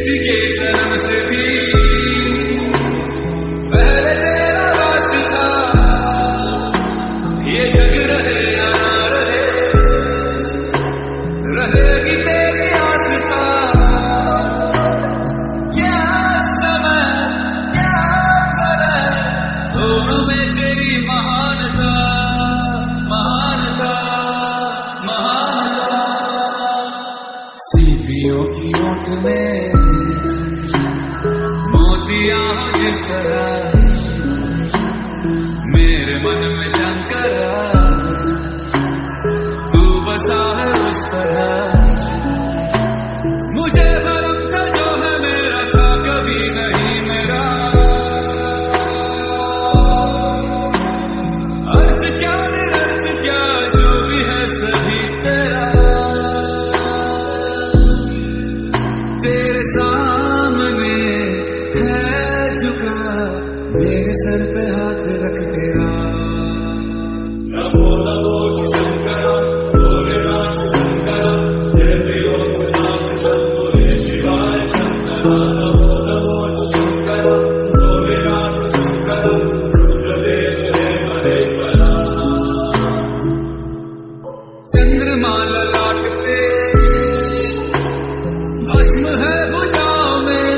किसके कर्म से भी पहले तेरा वास्ता, ये जग रहे या ना रहे, रहेगी तेरी आस्था। क्या समय क्या करे, दोनों में तेरी महानता, महानता, महानता। सीपियों की ओट में मोतियां हो जिस तरह, मेरे मन में शंकर तू बसा है उस तरह। मुझे भरम था जो है मेरा था कभी नहीं मेरा, अर्थ क्या निरर्थ क्या जो भी है सभी तेरा। तेरे सामने है झुका, मेरे सर पे हाथ रख तेरा। नमो नमो शंकर भोलेनाथ शंकर, जय त्रिलोकनाथ शंभो शिवाय शंकर। नमो नमो शंकर भोलेनाथ शंकर, रुद्रदेव हे महेश्वरा। चंद्रमा ललाट पे भस्म है भुजाओं में,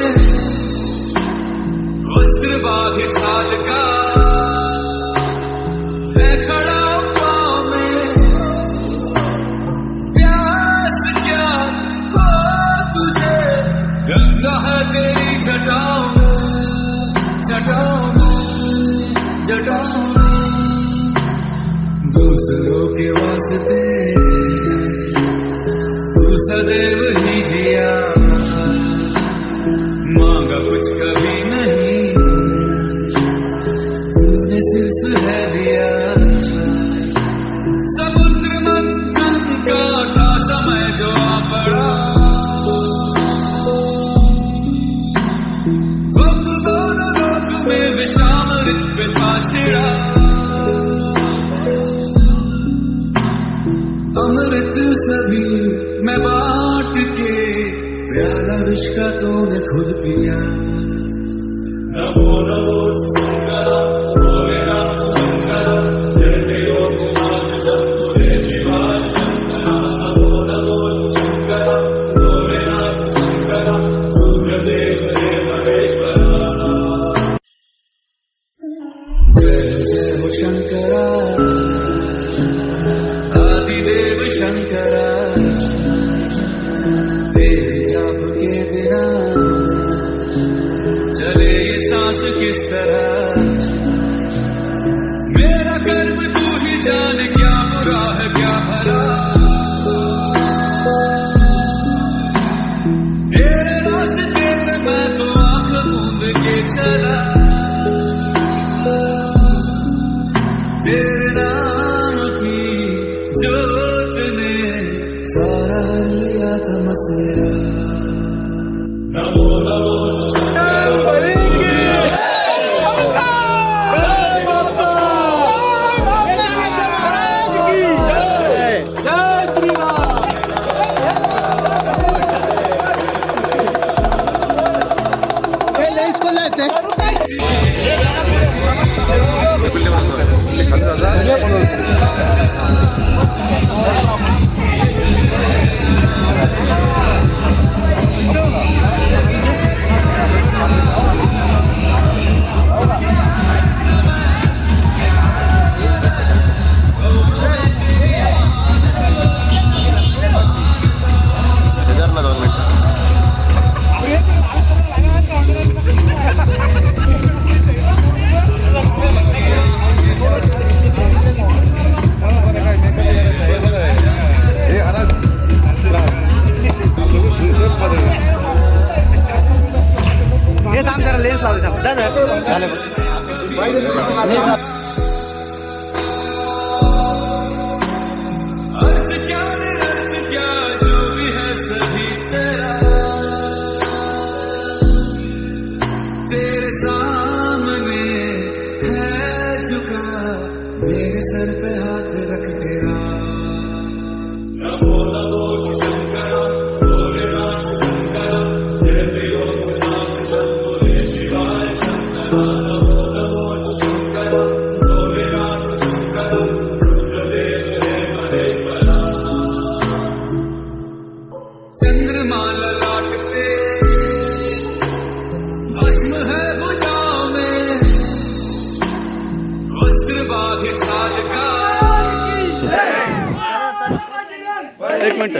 वस्त्र बाघ छाल का है खड़ा पाँव में। प्यास क्या हो तुझे, गंगा है तेरी जटाओं में, जटाओं में, जटाओं में। दूसरों के वास्ते तू सदैव ही जिया, मांगा कुछ कभी नहीं, तूने सिर्फ है दिया। समुद्र मंथन का था समय जो आ पड़ा, वक्त दोनों लोक में विषामृत पे था छिड़ा। अमृत सभी मैं बांट के, प्याला विष का तूने खुद पिया। नमो नमो शंकर भोलेनाथ शंकर, जय त्रिलोकनाथ शंभो शिवाय शंकर। नमो नमो शंकर भोलेनाथ शंकर, रुद्रदेव हे महेश्वरा। जय जय हो शंकरा, आदिदेव शंकरा। तेरे जाप के बिना चले ये सांस किस तरह, मेरा कर्म तू ही जान क्या बुरा है क्या भला। तेरे रास्ते पे मैं तो आंख मूंद के चला, तेरे नाम की जोत ने सारा लिया था मसला। नमो नमो मेरे सर पे हाथ रख तेरा। नमो नमो शंकर भोलेनाथ शंकर, जय चंद्रमा ललाट पे भस्म है भुजाओं में, वस्त्र बांधे साज का। एक मिनिट.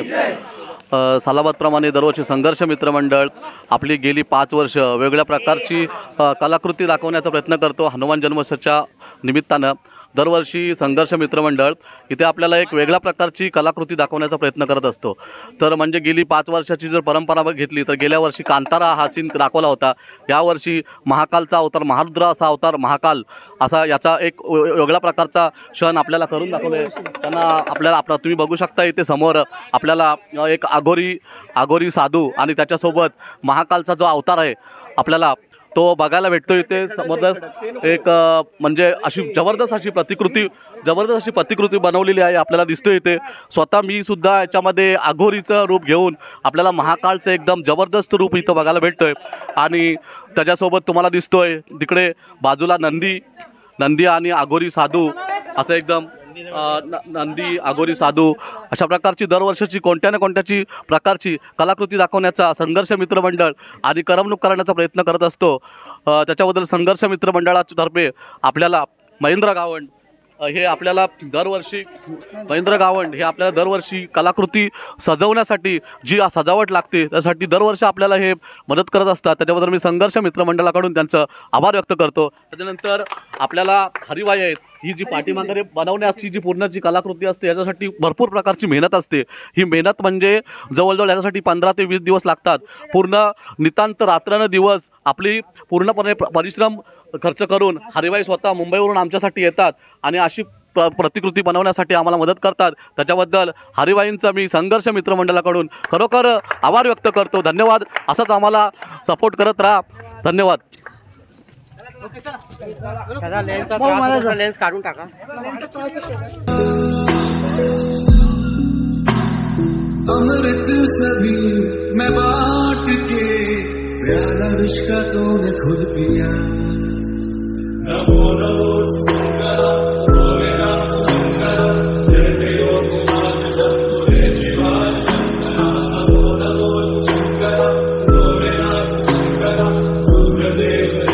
सालाबादप्रमाणे दरवर्षी संघर्ष मित्रमंडळ आपली गेली 5 वर्ष वेगवेगळ्या प्रकारची कलाकृती दाखवण्याचा प्रयत्न करतो. हनुमान जन्मोत्सवाच्या निमित्तानं दरवर्षी संघर्ष मित्रमंडळ इथे आपल्याला एक वेगळ्या प्रकारची कलाकृती दाखवण्याचा प्रयत्न करत असतो. तर म्हणजे गेली 5 वर्षाची जर परंपरा घेतली तर गेल्या वर्षी कांतारा हा सीन दाखवला होता. यावर्षी महाकालचा अवतार, महारुद्र असा अवतार, महाकाल असा याचा एक वेगळ्या प्रकारचा क्षण आपल्याला करून दाखवले. त्यांना तुम्ही बघू शकता इथे समोर आपल्याला एक आगोरी साधू आणि त्याच्यासोबत महाकालचा जो अवतार आहे आपल्याला तो बघायला भेटतो. इथे जबरदस्त एक म्हणजे अशी जबरदस्त अशी प्रतिकृती बनवलेली आहे आपल्याला दिसतो इथे. स्वतः मी सुद्धा याच्यामध्ये आघोरीचं रूप घेऊन आपल्याला महाकालचं एकदम जबरदस्त रूप इथं बघायला भेटतोय. आणि त्याच्यासोबत तुम्हाला दिसतोय तिकडे बाजूला नंदी आणि आघोरी साधू असं एकदम नंदी आघोरी साधू अशा प्रकारची दरवर्षीची कोणत्या ना कोणत्याची प्रकारची कलाकृती दाखवण्याचा संघर्ष मित्रमंडळ आणि करमणूक करण्याचा प्रयत्न करत असतो. त्याच्याबद्दल संघर्ष मित्रमंडळातर्फे आपल्याला महेंद्र गावंड हे आपल्याला दरवर्षी कलाकृती सजवण्यासाठी जी सजावट लागते त्यासाठी दरवर्षी आपल्याला हे मदत करत असतात. त्याच्याबद्दल मी संघर्ष मित्रमंडळाकडून त्यांचं आभार व्यक्त करतो. त्याच्यानंतर आपल्याला हरिवाई आहेत. ही जी पाठीमागे बनवण्याची जी पूर्ण जी कलाकृती असते याच्यासाठी भरपूर प्रकारची मेहनत असते. ही मेहनत म्हणजे जवळजवळ याच्यासाठी 15 ते 20 दिवस लागतात. पूर्ण नितांत रात्रंदिवस आपली पूर्णपणे परिश्रम खर्च करून हरिवाई स्वतः मुंबईवरून आमच्यासाठी येतात आणि अशी प्रतिकृती बनवण्यासाठी आम्हाला मदत करतात. त्याच्याबद्दल हरिवाईंचा मी संघर्ष मित्रमंडळाकडून खरोखर आभार व्यक्त करतो. धन्यवाद. असंच आम्हाला सपोर्ट करत राहा. धन्यवाद. लेन्स काढून टाका. अमृत सभी मैं बांट के, प्याला विश्व का तूने खुद पिया। नमो नमो